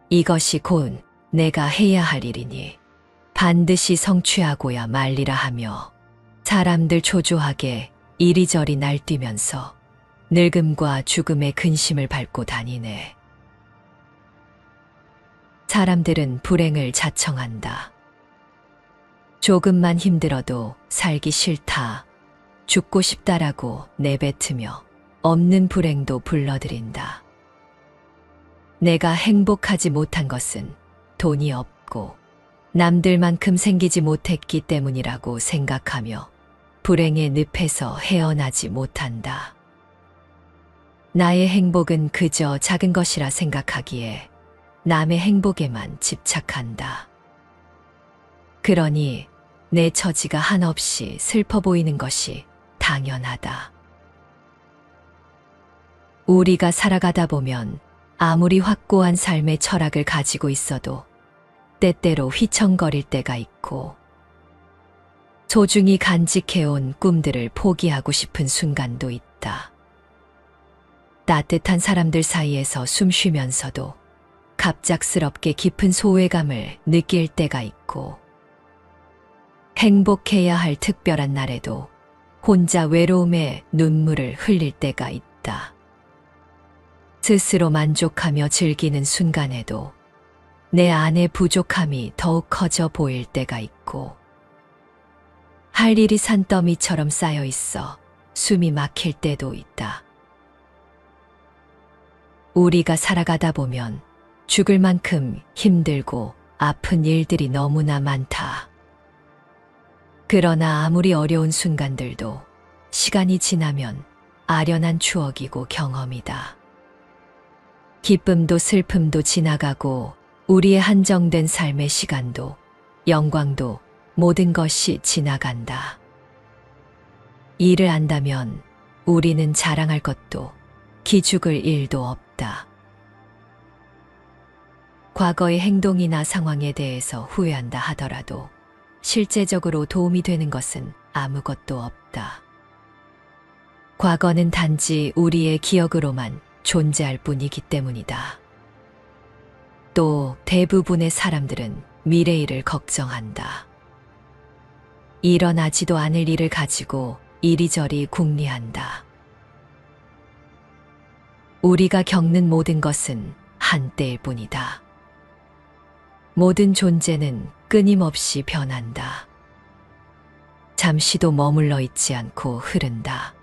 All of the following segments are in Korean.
이것이 곧 내가 해야 할 일이니 반드시 성취하고야 말리라 하며 사람들 초조하게 이리저리 날뛰면서 늙음과 죽음의 근심을 밟고 다니네. 사람들은 불행을 자청한다. 조금만 힘들어도 살기 싫다, 죽고 싶다라고 내뱉으며 없는 불행도 불러들인다. 내가 행복하지 못한 것은 돈이 없고 남들만큼 생기지 못했기 때문이라고 생각하며 불행의 늪에서 헤어나지 못한다. 나의 행복은 그저 작은 것이라 생각하기에 남의 행복에만 집착한다. 그러니 내 처지가 한없이 슬퍼 보이는 것이 당연하다. 우리가 살아가다 보면 아무리 확고한 삶의 철학을 가지고 있어도 때때로 휘청거릴 때가 있고 소중히 간직해온 꿈들을 포기하고 싶은 순간도 있다. 따뜻한 사람들 사이에서 숨 쉬면서도 갑작스럽게 깊은 소외감을 느낄 때가 있고 행복해야 할 특별한 날에도 혼자 외로움에 눈물을 흘릴 때가 있다. 스스로 만족하며 즐기는 순간에도 내 안의 부족함이 더욱 커져 보일 때가 있고 할 일이 산더미처럼 쌓여 있어 숨이 막힐 때도 있다. 우리가 살아가다 보면 죽을 만큼 힘들고 아픈 일들이 너무나 많다. 그러나 아무리 어려운 순간들도 시간이 지나면 아련한 추억이고 경험이다. 기쁨도 슬픔도 지나가고 우리의 한정된 삶의 시간도 영광도 모든 것이 지나간다. 이를 안다면 우리는 자랑할 것도 기죽을 일도 없다. 과거의 행동이나 상황에 대해서 후회한다 하더라도 실제적으로 도움이 되는 것은 아무것도 없다. 과거는 단지 우리의 기억으로만 존재할 뿐이기 때문이다. 또 대부분의 사람들은 미래일을 걱정한다. 일어나지도 않을 일을 가지고 이리저리 궁리한다. 우리가 겪는 모든 것은 한때일 뿐이다. 모든 존재는 끊임없이 변한다. 잠시도 머물러 있지 않고 흐른다.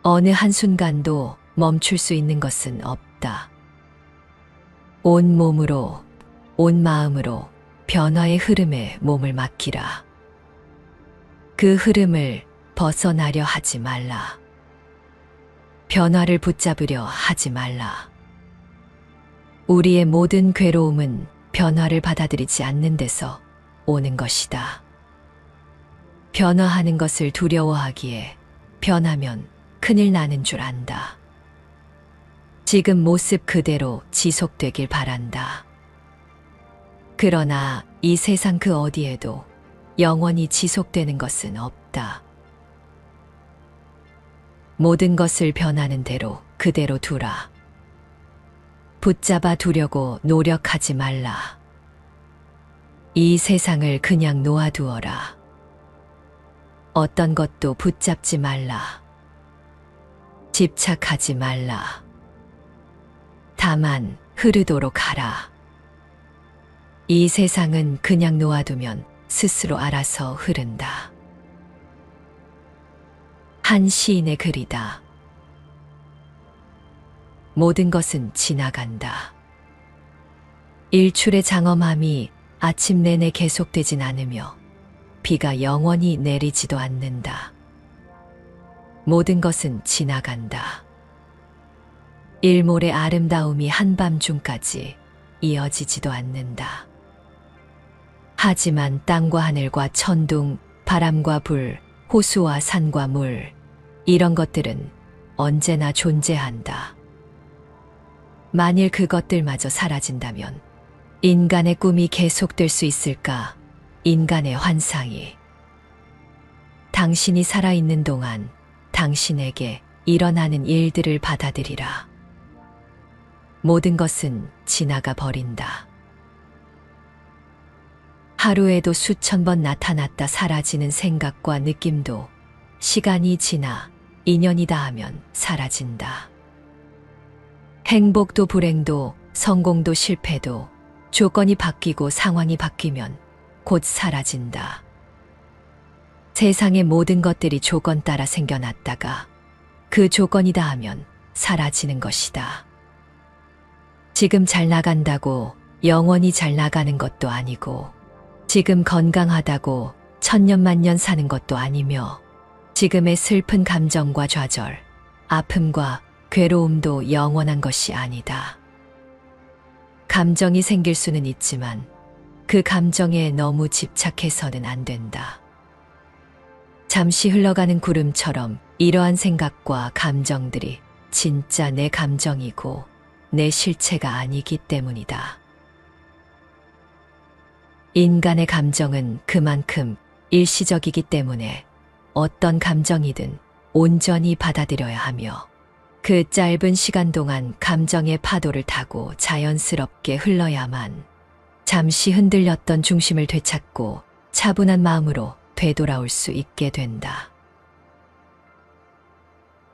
어느 한순간도 멈출 수 있는 것은 없다. 온 몸으로, 온 마음으로 변화의 흐름에 몸을 맡기라. 그 흐름을 벗어나려 하지 말라. 변화를 붙잡으려 하지 말라. 우리의 모든 괴로움은 변화를 받아들이지 않는 데서 오는 것이다. 변화하는 것을 두려워하기에 변하면 큰일 나는 줄 안다. 지금 모습 그대로 지속되길 바란다. 그러나 이 세상 그 어디에도 영원히 지속되는 것은 없다. 모든 것을 변하는 대로 그대로 두라. 붙잡아 두려고 노력하지 말라. 이 세상을 그냥 놓아두어라. 어떤 것도 붙잡지 말라. 집착하지 말라. 다만 흐르도록 하라. 이 세상은 그냥 놓아두면 스스로 알아서 흐른다. 한 시인의 글이다. 모든 것은 지나간다. 일출의 장엄함이 아침 내내 계속되진 않으며 비가 영원히 내리지도 않는다. 모든 것은 지나간다. 일몰의 아름다움이 한밤중까지 이어지지도 않는다. 하지만 땅과 하늘과 천둥, 바람과 불, 호수와 산과 물, 이런 것들은 언제나 존재한다. 만일 그것들마저 사라진다면 인간의 꿈이 계속될 수 있을까? 인간의 환상이. 당신이 살아있는 동안 당신에게 일어나는 일들을 받아들이라. 모든 것은 지나가 버린다. 하루에도 수천 번 나타났다 사라지는 생각과 느낌도 시간이 지나 인연이다 하면 사라진다. 행복도 불행도 성공도 실패도 조건이 바뀌고 상황이 바뀌면 곧 사라진다. 세상의 모든 것들이 조건 따라 생겨났다가 그 조건이다 하면 사라지는 것이다. 지금 잘 나간다고 영원히 잘 나가는 것도 아니고, 지금 건강하다고 천년만년 사는 것도 아니며, 지금의 슬픈 감정과 좌절, 아픔과 괴로움도 영원한 것이 아니다. 감정이 생길 수는 있지만 그 감정에 너무 집착해서는 안 된다. 잠시 흘러가는 구름처럼 이러한 생각과 감정들이 진짜 내 감정이고 내 실체가 아니기 때문이다. 인간의 감정은 그만큼 일시적이기 때문에 어떤 감정이든 온전히 받아들여야 하며, 그 짧은 시간 동안 감정의 파도를 타고 자연스럽게 흘러야만 잠시 흔들렸던 중심을 되찾고 차분한 마음으로 되돌아올 수 있게 된다.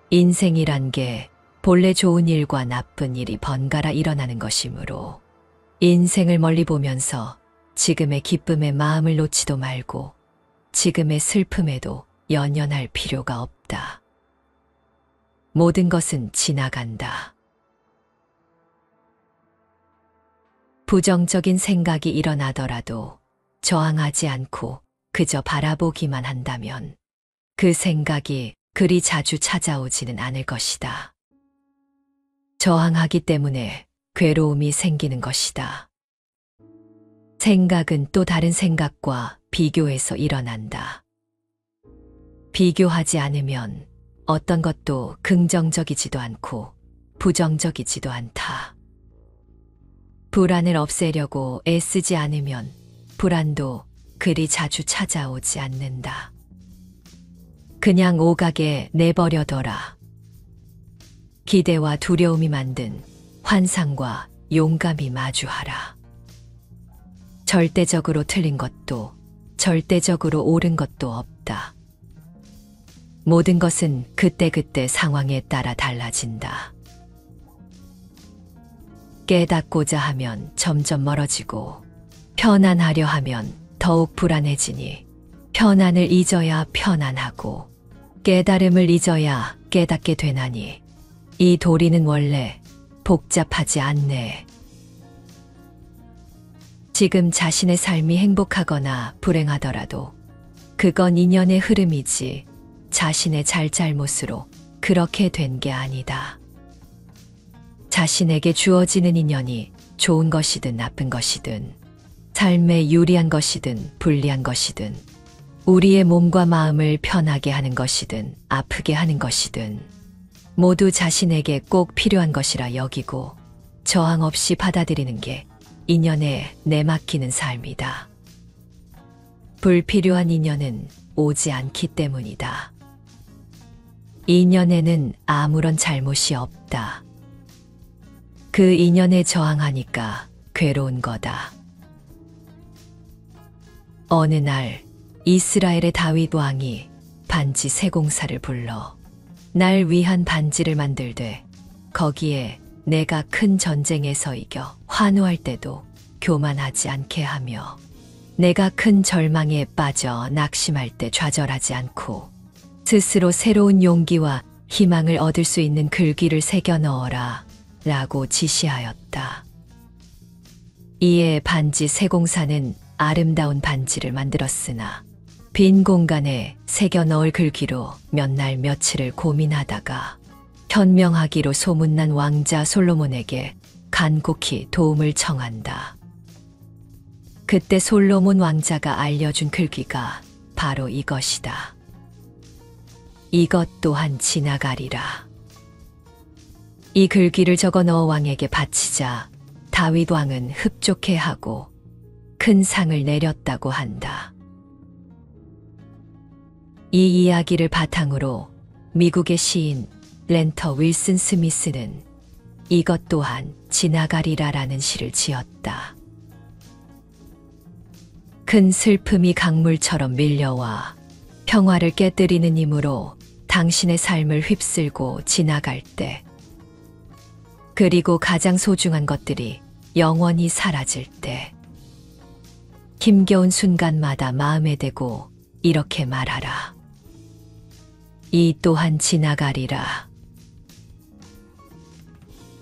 인생이란 게 본래 좋은 일과 나쁜 일이 번갈아 일어나는 것이므로, 인생을 멀리 보면서 지금의 기쁨에 마음을 놓지도 말고 지금의 슬픔에도 연연할 필요가 없다. 모든 것은 지나간다. 부정적인 생각이 일어나더라도 저항하지 않고 그저 바라보기만 한다면 그 생각이 그리 자주 찾아오지는 않을 것이다. 저항하기 때문에 괴로움이 생기는 것이다. 생각은 또 다른 생각과 비교해서 일어난다. 비교하지 않으면 어떤 것도 긍정적이지도 않고 부정적이지도 않다. 불안을 없애려고 애쓰지 않으면 불안도 그리 자주 찾아오지 않는다. 그냥 오가게 내버려둬라. 기대와 두려움이 만든 환상과 용감히 마주하라. 절대적으로 틀린 것도 절대적으로 옳은 것도 없다. 모든 것은 그때그때 상황에 따라 달라진다. 깨닫고자 하면 점점 멀어지고, 편안하려 하면 더욱 불안해지니, 편안을 잊어야 편안하고 깨달음을 잊어야 깨닫게 되나니, 이 도리는 원래 복잡하지 않네. 지금 자신의 삶이 행복하거나 불행하더라도 그건 인연의 흐름이지 자신의 잘잘못으로 그렇게 된 게 아니다. 자신에게 주어지는 인연이 좋은 것이든 나쁜 것이든, 삶에 유리한 것이든 불리한 것이든, 우리의 몸과 마음을 편하게 하는 것이든 아프게 하는 것이든 모두 자신에게 꼭 필요한 것이라 여기고 저항 없이 받아들이는 게 인연에 내맡기는 삶이다. 불필요한 인연은 오지 않기 때문이다. 인연에는 아무런 잘못이 없다. 그 인연에 저항하니까 괴로운 거다. 어느 날 이스라엘의 다윗 왕이 반지 세공사를 불러 날 위한 반지를 만들되, 거기에 내가 큰 전쟁에서 이겨 환호할 때도 교만하지 않게 하며, 내가 큰 절망에 빠져 낙심할 때 좌절하지 않고 스스로 새로운 용기와 희망을 얻을 수 있는 글귀를 새겨 넣어라 라고 지시하였다. 이에 반지 세공사는 아름다운 반지를 만들었으나 빈 공간에 새겨 넣을 글귀로 몇 날 며칠을 고민하다가 현명하기로 소문난 왕자 솔로몬에게 간곡히 도움을 청한다. 그때 솔로몬 왕자가 알려준 글귀가 바로 이것이다. 이것 또한 지나가리라. 이 글귀를 적어 넣어 왕에게 바치자 다윗 왕은 흡족해하고 큰 상을 내렸다고 한다. 이 이야기를 바탕으로 미국의 시인 렌터 윌슨 스미스는 이것 또한 지나가리라라는 시를 지었다. 큰 슬픔이 강물처럼 밀려와 평화를 깨뜨리는 힘으로 당신의 삶을 휩쓸고 지나갈 때, 그리고 가장 소중한 것들이 영원히 사라질 때, 힘겨운 순간마다 마음에 대고 이렇게 말하라. 이 또한 지나가리라.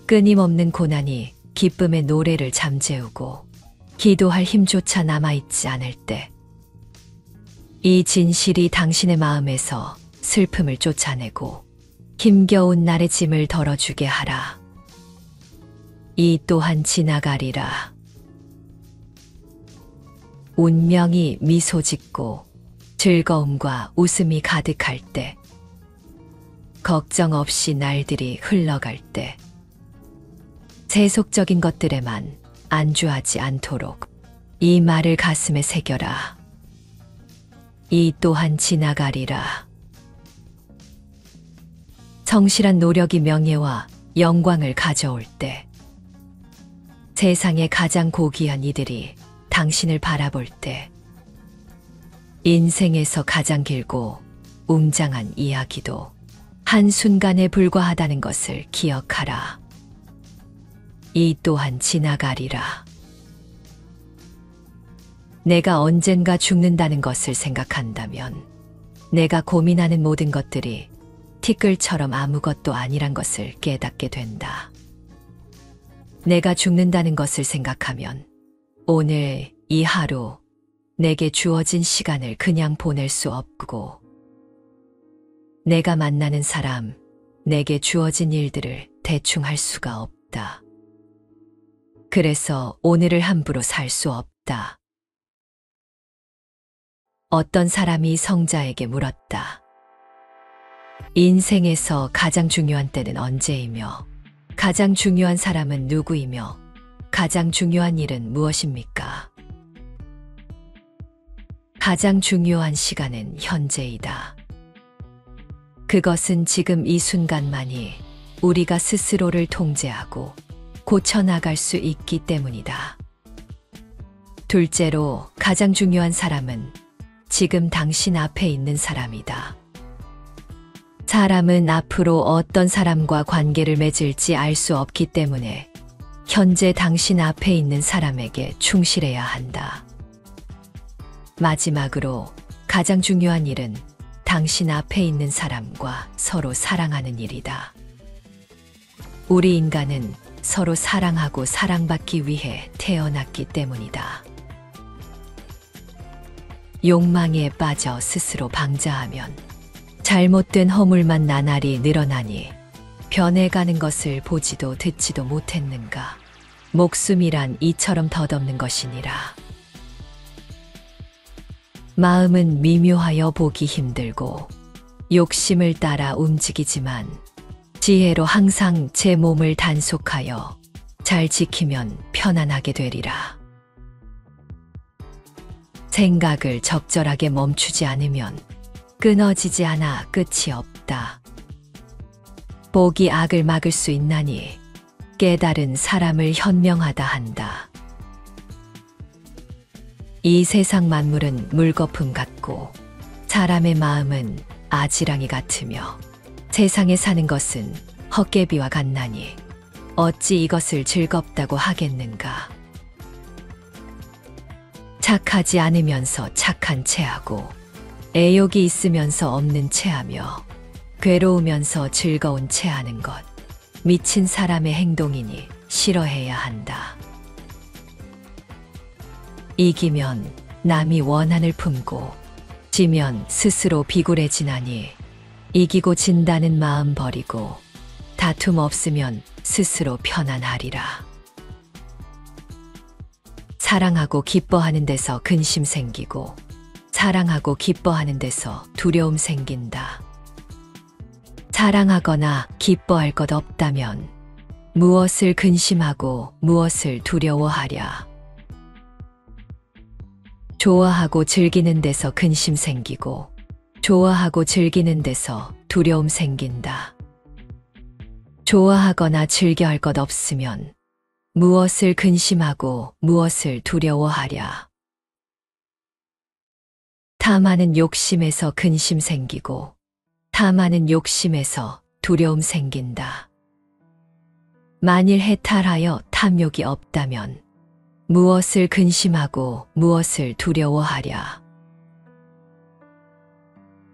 끊임없는 고난이 기쁨의 노래를 잠재우고 기도할 힘조차 남아있지 않을 때, 이 진실이 당신의 마음에서 슬픔을 쫓아내고 힘겨운 날의 짐을 덜어주게 하라. 이 또한 지나가리라. 운명이 미소 짓고 즐거움과 웃음이 가득할 때, 걱정 없이 날들이 흘러갈 때, 세속적인 것들에만 안주하지 않도록 이 말을 가슴에 새겨라. 이 또한 지나가리라. 성실한 노력이 명예와 영광을 가져올 때, 세상의 가장 고귀한 이들이 당신을 바라볼 때, 인생에서 가장 길고 웅장한 이야기도 한순간에 불과하다는 것을 기억하라. 이 또한 지나가리라. 내가 언젠가 죽는다는 것을 생각한다면 내가 고민하는 모든 것들이 티끌처럼 아무것도 아니란 것을 깨닫게 된다. 내가 죽는다는 것을 생각하면 오늘 이 하루 내게 주어진 시간을 그냥 보낼 수 없고, 내가 만나는 사람, 내게 주어진 일들을 대충 할 수가 없다. 그래서 오늘을 함부로 살 수 없다. 어떤 사람이 성자에게 물었다. 인생에서 가장 중요한 때는 언제이며, 가장 중요한 사람은 누구이며, 가장 중요한 일은 무엇입니까? 가장 중요한 시간은 현재이다. 그것은 지금 이 순간만이 우리가 스스로를 통제하고 고쳐나갈 수 있기 때문이다. 둘째로 가장 중요한 사람은 지금 당신 앞에 있는 사람이다. 사람은 앞으로 어떤 사람과 관계를 맺을지 알 수 없기 때문에 현재 당신 앞에 있는 사람에게 충실해야 한다. 마지막으로 가장 중요한 일은 당신 앞에 있는 사람과 서로 사랑하는 일이다. 우리 인간은 서로 사랑하고 사랑받기 위해 태어났기 때문이다. 욕망에 빠져 스스로 방자하면 잘못된 허물만 나날이 늘어나니 변해가는 것을 보지도 듣지도 못했는가. 목숨이란 이처럼 덧없는 것이니라. 마음은 미묘하여 보기 힘들고 욕심을 따라 움직이지만 지혜로 항상 제 몸을 단속하여 잘 지키면 편안하게 되리라. 생각을 적절하게 멈추지 않으면 끊어지지 않아 끝이 없다. 복이 악을 막을 수 있나니 깨달은 사람을 현명하다 한다. 이 세상 만물은 물거품 같고 사람의 마음은 아지랑이 같으며 세상에 사는 것은 헛개비와 같나니 어찌 이것을 즐겁다고 하겠는가. 착하지 않으면서 착한 체하고 애욕이 있으면서 없는 체하며 괴로우면서 즐거운 체하는 것, 미친 사람의 행동이니 싫어해야 한다. 이기면 남이 원한을 품고 지면 스스로 비굴해지나니 이기고 진다는 마음 버리고 다툼 없으면 스스로 편안하리라. 사랑하고 기뻐하는 데서 근심 생기고 사랑하고 기뻐하는 데서 두려움 생긴다. 사랑하거나 기뻐할 것 없다면 무엇을 근심하고 무엇을 두려워하랴. 좋아하고 즐기는 데서 근심 생기고 좋아하고 즐기는 데서 두려움 생긴다. 좋아하거나 즐겨할 것 없으면 무엇을 근심하고 무엇을 두려워하랴. 탐하는 욕심에서 근심 생기고 탐하는 욕심에서 두려움 생긴다. 만일 해탈하여 탐욕이 없다면 무엇을 근심하고 무엇을 두려워하랴.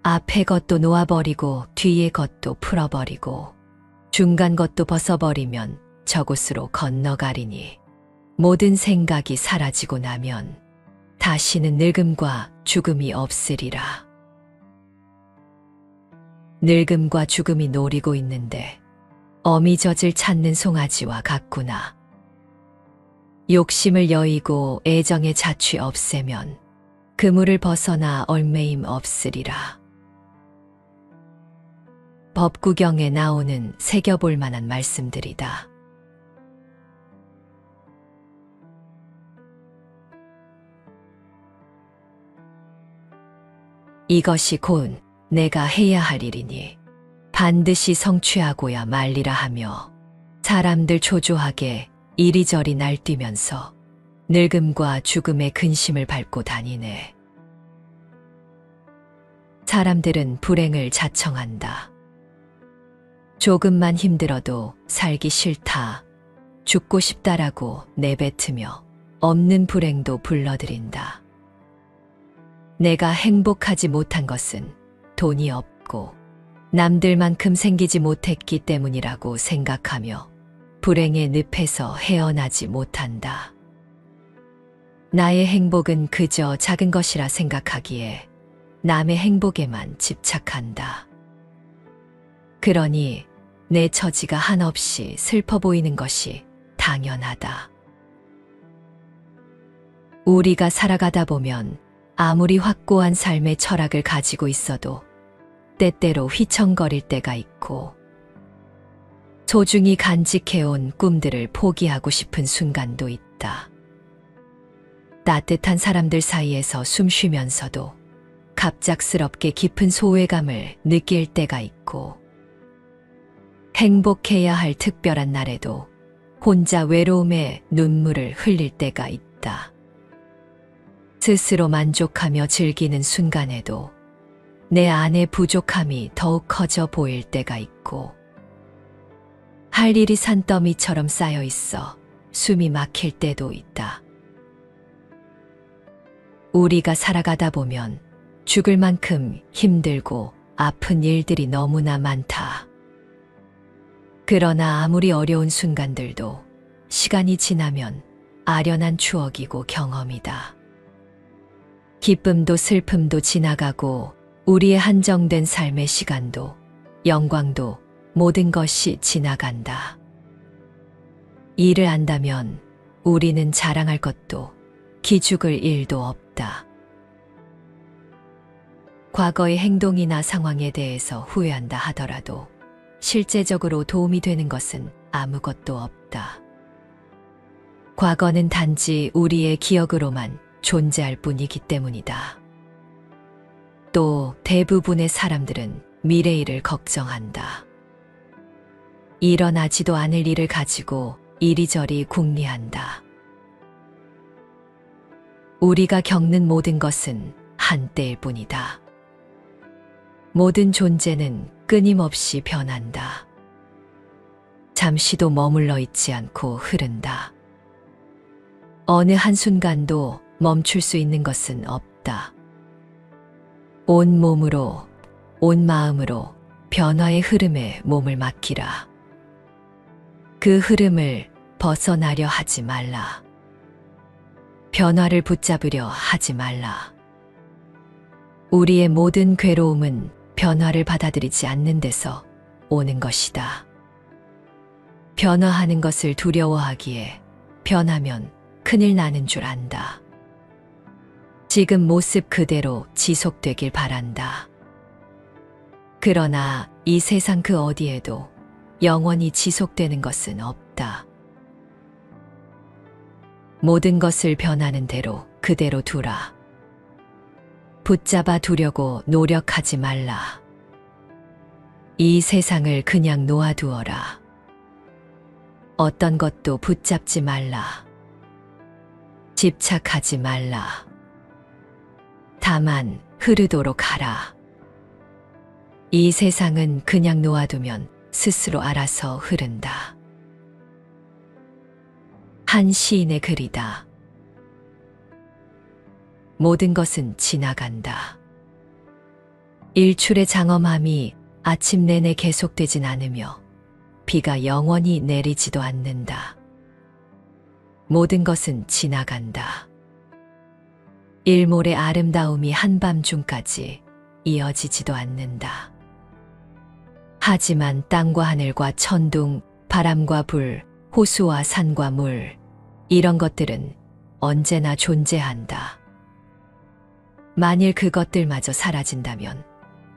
앞의 것도 놓아버리고 뒤의 것도 풀어버리고 중간 것도 벗어버리면 저곳으로 건너가리니 모든 생각이 사라지고 나면 다시는 늙음과 죽음이 없으리라. 늙음과 죽음이 노리고 있는데 어미젖을 찾는 송아지와 같구나. 욕심을 여의고 애정의 자취 없애면 그물을 벗어나 얼매임 없으리라. 법구경에 나오는 새겨볼 만한 말씀들이다. 이것이 곧 내가 해야 할 일이니 반드시 성취하고야 말리라 하며 사람들 초조하게 이리저리 날뛰면서 늙음과 죽음의 근심을 밟고 다니네. 사람들은 불행을 자청한다. 조금만 힘들어도 살기 싫다, 죽고 싶다라고 내뱉으며 없는 불행도 불러들인다. 내가 행복하지 못한 것은 돈이 없고 남들만큼 생기지 못했기 때문이라고 생각하며 불행의 늪에서 헤어나지 못한다. 나의 행복은 그저 작은 것이라 생각하기에 남의 행복에만 집착한다. 그러니 내 처지가 한없이 슬퍼 보이는 것이 당연하다. 우리가 살아가다 보면 아무리 확고한 삶의 철학을 가지고 있어도 때때로 휘청거릴 때가 있고 소중히 간직해온 꿈들을 포기하고 싶은 순간도 있다. 따뜻한 사람들 사이에서 숨 쉬면서도 갑작스럽게 깊은 소외감을 느낄 때가 있고 행복해야 할 특별한 날에도 혼자 외로움에 눈물을 흘릴 때가 있다. 스스로 만족하며 즐기는 순간에도 내 안의 부족함이 더욱 커져 보일 때가 있고 할 일이 산더미처럼 쌓여 있어 숨이 막힐 때도 있다. 우리가 살아가다 보면 죽을 만큼 힘들고 아픈 일들이 너무나 많다. 그러나 아무리 어려운 순간들도 시간이 지나면 아련한 추억이고 경험이다. 기쁨도 슬픔도 지나가고 우리의 한정된 삶의 시간도 영광도 모든 것이 지나간다. 이를 안다면 우리는 자랑할 것도 기죽을 일도 없다. 과거의 행동이나 상황에 대해서 후회한다 하더라도 실제적으로 도움이 되는 것은 아무것도 없다. 과거는 단지 우리의 기억으로만 존재할 뿐이기 때문이다. 또 대부분의 사람들은 미래일을 걱정한다. 일어나지도 않을 일을 가지고 이리저리 궁리한다. 우리가 겪는 모든 것은 한때일 뿐이다. 모든 존재는 끊임없이 변한다. 잠시도 머물러 있지 않고 흐른다. 어느 한순간도 멈출 수 있는 것은 없다. 온 몸으로, 온 마음으로 변화의 흐름에 몸을 맡기라. 그 흐름을 벗어나려 하지 말라. 변화를 붙잡으려 하지 말라. 우리의 모든 괴로움은 변화를 받아들이지 않는 데서 오는 것이다. 변화하는 것을 두려워하기에 변하면 큰일 나는 줄 안다. 지금 모습 그대로 지속되길 바란다. 그러나 이 세상 그 어디에도 영원히 지속되는 것은 없다. 모든 것을 변하는 대로 그대로 두라. 붙잡아 두려고 노력하지 말라. 이 세상을 그냥 놓아두어라. 어떤 것도 붙잡지 말라. 집착하지 말라. 다만 흐르도록 하라. 이 세상은 그냥 놓아두면 스스로 알아서 흐른다. 한 시인의 글이다. 모든 것은 지나간다. 일출의 장엄함이 아침 내내 계속되진 않으며 비가 영원히 내리지도 않는다. 모든 것은 지나간다. 일몰의 아름다움이 한밤중까지 이어지지도 않는다. 하지만 땅과 하늘과 천둥, 바람과 불, 호수와 산과 물, 이런 것들은 언제나 존재한다. 만일 그것들마저 사라진다면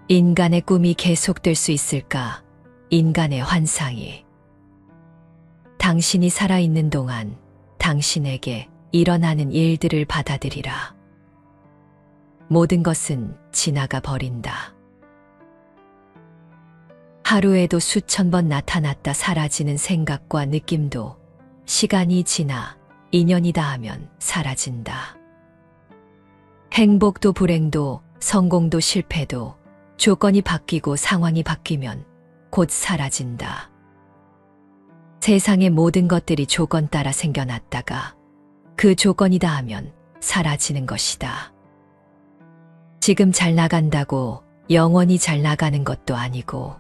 인간의 꿈이 계속될 수 있을까? 인간의 환상이. 당신이 살아있는 동안 당신에게 일어나는 일들을 받아들이라. 모든 것은 지나가 버린다. 하루에도 수천 번 나타났다 사라지는 생각과 느낌도 시간이 지나 인연이 닿으면 사라진다. 행복도 불행도 성공도 실패도 조건이 바뀌고 상황이 바뀌면 곧 사라진다. 세상의 모든 것들이 조건 따라 생겨났다가 그 조건이 닿으면 사라지는 것이다. 지금 잘 나간다고 영원히 잘 나가는 것도 아니고,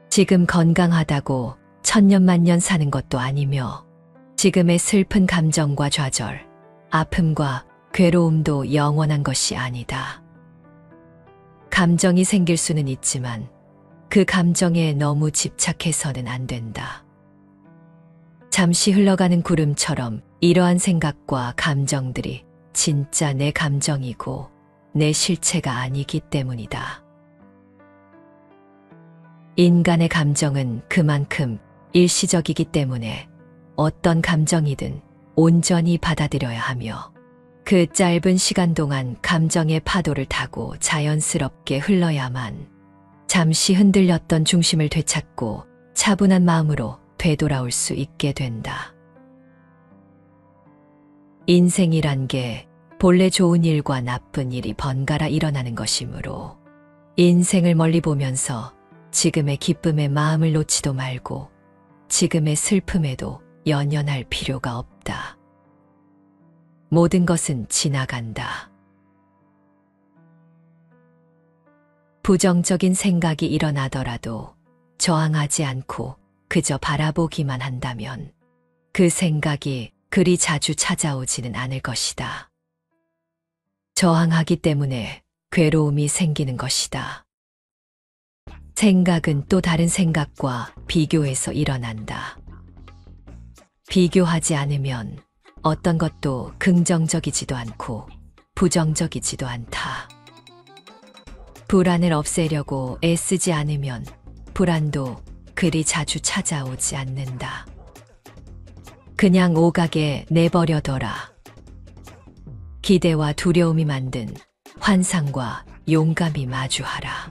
지금 건강하다고 천년만년 사는 것도 아니며, 지금의 슬픈 감정과 좌절, 아픔과 괴로움도 영원한 것이 아니다. 감정이 생길 수는 있지만 그 감정에 너무 집착해서는 안 된다. 잠시 흘러가는 구름처럼 이러한 생각과 감정들이 진짜 내 감정이고 내 실체가 아니기 때문이다. 인간의 감정은 그만큼 일시적이기 때문에 어떤 감정이든 온전히 받아들여야 하며, 그 짧은 시간 동안 감정의 파도를 타고 자연스럽게 흘러야만 잠시 흔들렸던 중심을 되찾고 차분한 마음으로 되돌아올 수 있게 된다. 인생이란 게 본래 좋은 일과 나쁜 일이 번갈아 일어나는 것이므로 인생을 멀리 보면서 지금의 기쁨에 마음을 놓지도 말고 지금의 슬픔에도 연연할 필요가 없다. 모든 것은 지나간다. 부정적인 생각이 일어나더라도 저항하지 않고 그저 바라보기만 한다면 그 생각이 그리 자주 찾아오지는 않을 것이다. 저항하기 때문에 괴로움이 생기는 것이다. 생각은 또 다른 생각과 비교해서 일어난다. 비교하지 않으면 어떤 것도 긍정적이지도 않고 부정적이지도 않다. 불안을 없애려고 애쓰지 않으면 불안도 그리 자주 찾아오지 않는다. 그냥 오가게 내버려둬라. 기대와 두려움이 만든 환상과 용감히 마주하라.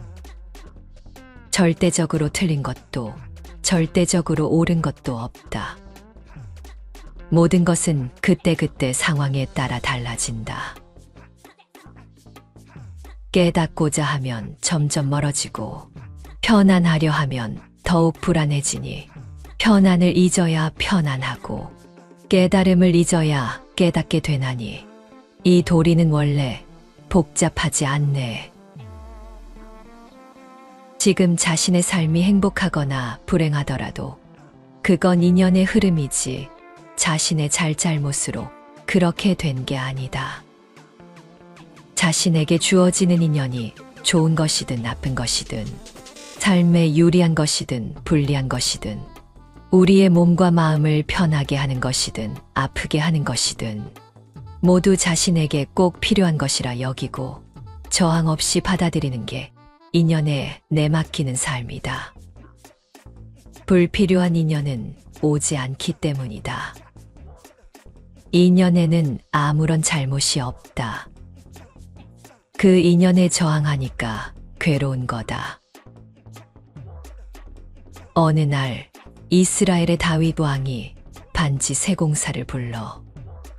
절대적으로 틀린 것도 절대적으로 옳은 것도 없다. 모든 것은 그때그때 상황에 따라 달라진다. 깨닫고자 하면 점점 멀어지고 편안하려 하면 더욱 불안해지니, 편안을 잊어야 편안하고 깨달음을 잊어야 깨닫게 되나니 이 도리는 원래 복잡하지 않네. 지금 자신의 삶이 행복하거나 불행하더라도 그건 인연의 흐름이지 자신의 잘잘못으로 그렇게 된 게 아니다. 자신에게 주어지는 인연이 좋은 것이든 나쁜 것이든, 삶에 유리한 것이든 불리한 것이든, 우리의 몸과 마음을 편하게 하는 것이든 아프게 하는 것이든 모두 자신에게 꼭 필요한 것이라 여기고 저항 없이 받아들이는 게 인연에 내맡기는 삶이다. 불필요한 인연은 오지 않기 때문이다. 인연에는 아무런 잘못이 없다. 그 인연에 저항하니까 괴로운 거다. 어느 날 이스라엘의 다윗 왕이 반지 세공사를 불러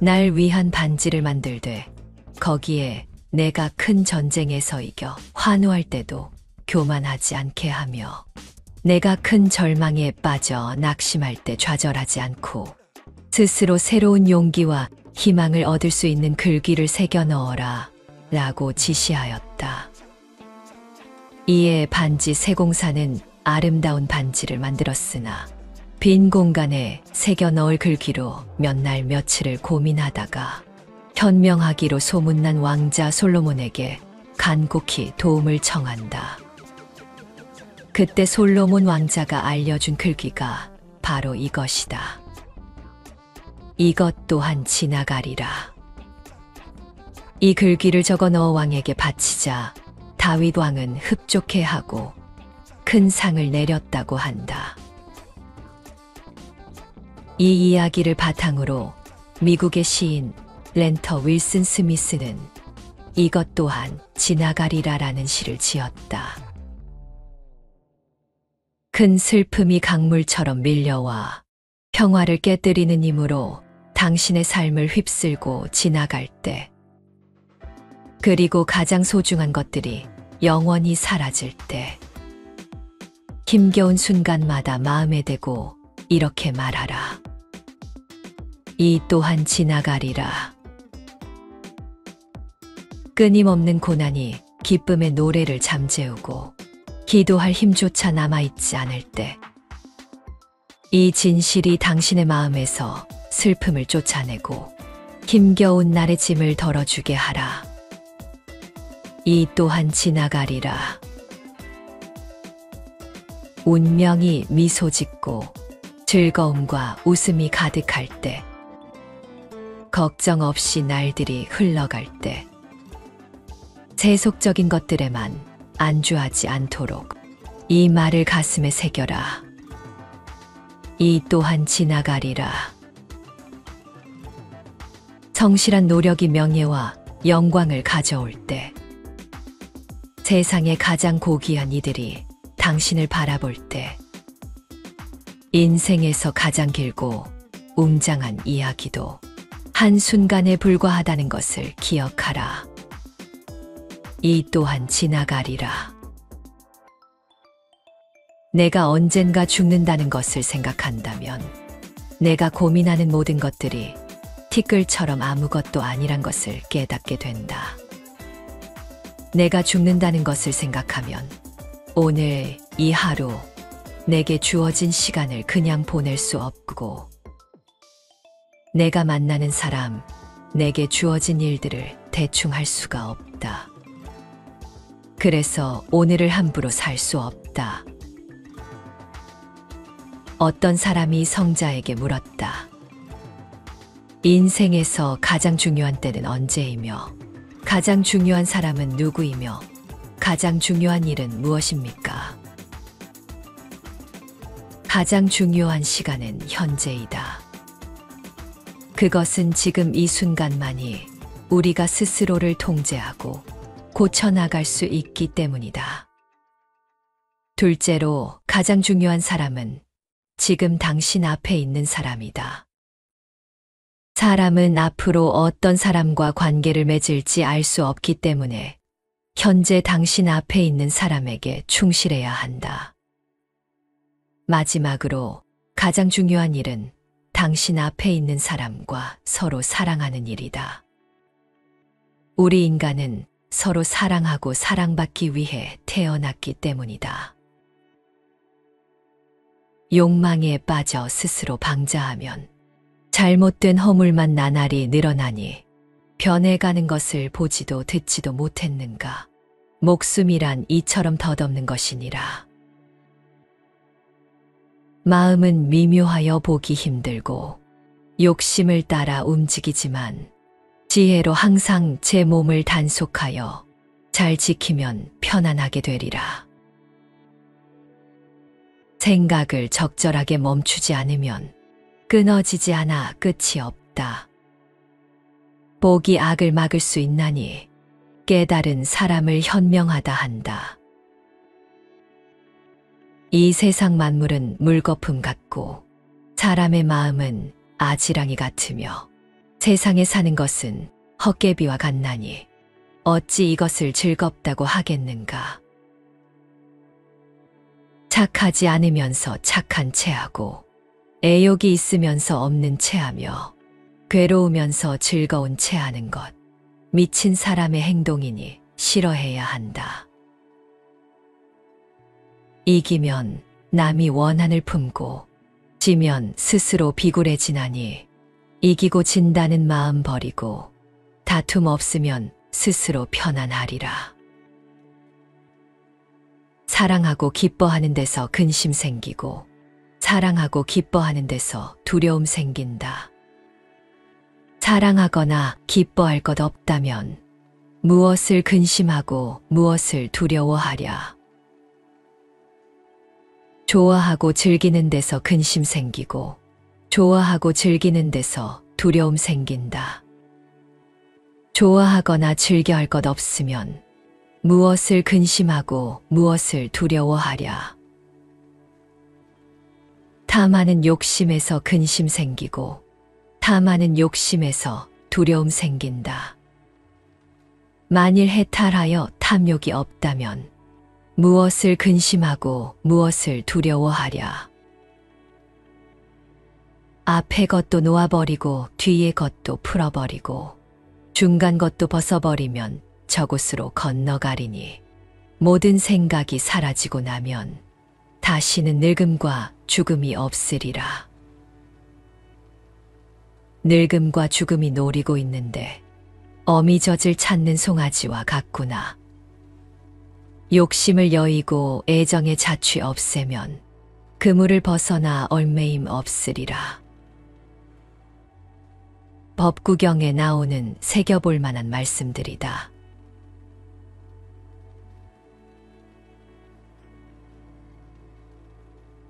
날 위한 반지를 만들되 거기에 내가 큰 전쟁에서 이겨 환호할 때도 교만하지 않게 하며 내가 큰 절망에 빠져 낙심할 때 좌절하지 않고 스스로 새로운 용기와 희망을 얻을 수 있는 글귀를 새겨 넣어라 라고 지시하였다. 이에 반지 세공사는 아름다운 반지를 만들었으나 빈 공간에 새겨 넣을 글귀로 몇 날 며칠을 고민하다가 현명하기로 소문난 왕자 솔로몬에게 간곡히 도움을 청한다. 그때 솔로몬 왕자가 알려준 글귀가 바로 이것이다. 이것 또한 지나가리라. 이 글귀를 적어 넣어 왕에게 바치자 다윗 왕은 흡족해하고 큰 상을 내렸다고 한다. 이 이야기를 바탕으로 미국의 시인 렌터 윌슨 스미스는 이것 또한 지나가리라라는 시를 지었다. 큰 슬픔이 강물처럼 밀려와 평화를 깨뜨리는 힘으로 당신의 삶을 휩쓸고 지나갈 때, 그리고 가장 소중한 것들이 영원히 사라질 때, 힘겨운 순간마다 마음에 대고 이렇게 말하라. 이 또한 지나가리라. 끊임없는 고난이 기쁨의 노래를 잠재우고 기도할 힘조차 남아있지 않을 때, 이 진실이 당신의 마음에서 슬픔을 쫓아내고 힘겨운 날의 짐을 덜어주게 하라. 이 또한 지나가리라. 운명이 미소 짓고 즐거움과 웃음이 가득할 때, 걱정 없이 날들이 흘러갈 때, 세속적인 것들에만 안주하지 않도록 이 말을 가슴에 새겨라. 이 또한 지나가리라. 성실한 노력이 명예와 영광을 가져올 때, 세상의 가장 고귀한 이들이 당신을 바라볼 때, 인생에서 가장 길고 웅장한 이야기도 한순간에 불과하다는 것을 기억하라. 이 또한 지나가리라. 내가 언젠가 죽는다는 것을 생각한다면 내가 고민하는 모든 것들이 티끌처럼 아무것도 아니란 것을 깨닫게 된다. 내가 죽는다는 것을 생각하면 오늘 이 하루 내게 주어진 시간을 그냥 보낼 수 없고, 내가 만나는 사람, 내게 주어진 일들을 대충 할 수가 없다. 그래서 오늘을 함부로 살 수 없다. 어떤 사람이 성자에게 물었다. 인생에서 가장 중요한 때는 언제이며, 가장 중요한 사람은 누구이며, 가장 중요한 일은 무엇입니까? 가장 중요한 시간은 현재이다. 그것은 지금 이 순간만이 우리가 스스로를 통제하고 고쳐나갈 수 있기 때문이다. 둘째로 가장 중요한 사람은 지금 당신 앞에 있는 사람이다. 사람은 앞으로 어떤 사람과 관계를 맺을지 알 수 없기 때문에 현재 당신 앞에 있는 사람에게 충실해야 한다. 마지막으로 가장 중요한 일은 당신 앞에 있는 사람과 서로 사랑하는 일이다. 우리 인간은 서로 사랑하고 사랑받기 위해 태어났기 때문이다. 욕망에 빠져 스스로 방자하면 잘못된 허물만 나날이 늘어나니 변해가는 것을 보지도 듣지도 못했는가. 목숨이란 이처럼 덧없는 것이니라. 마음은 미묘하여 보기 힘들고 욕심을 따라 움직이지만 지혜로 항상 제 몸을 단속하여 잘 지키면 편안하게 되리라. 생각을 적절하게 멈추지 않으면 끊어지지 않아 끝이 없다. 복이 악을 막을 수 있나니 깨달은 사람을 현명하다 한다. 이 세상 만물은 물거품 같고 사람의 마음은 아지랑이 같으며 세상에 사는 것은 헛개비와 같나니 어찌 이것을 즐겁다고 하겠는가. 착하지 않으면서 착한 체하고 애욕이 있으면서 없는 체하며 괴로우면서 즐거운 체하는 것, 미친 사람의 행동이니 싫어해야 한다. 이기면 남이 원한을 품고 지면 스스로 비굴해지나니 이기고 진다는 마음 버리고 다툼 없으면 스스로 편안하리라. 사랑하고 기뻐하는 데서 근심 생기고 사랑하고 기뻐하는 데서 두려움 생긴다. 사랑하거나 기뻐할 것 없다면 무엇을 근심하고 무엇을 두려워하랴. 좋아하고 즐기는 데서 근심 생기고 좋아하고 즐기는 데서 두려움 생긴다. 좋아하거나 즐겨 할 것 없으면 무엇을 근심하고 무엇을 두려워하랴. 탐하는 욕심에서 근심 생기고 탐하는 욕심에서 두려움 생긴다. 만일 해탈하여 탐욕이 없다면 무엇을 근심하고 무엇을 두려워하랴. 앞의 것도 놓아버리고 뒤의 것도 풀어버리고 중간 것도 벗어버리면 저곳으로 건너가리니 모든 생각이 사라지고 나면 다시는 늙음과 죽음이 없으리라. 늙음과 죽음이 노리고 있는데 어미젖을 찾는 송아지와 같구나. 욕심을 여의고 애정의 자취 없애면 그물을 벗어나 얼매임 없으리라. 법구경에 나오는 새겨볼 만한 말씀들이다.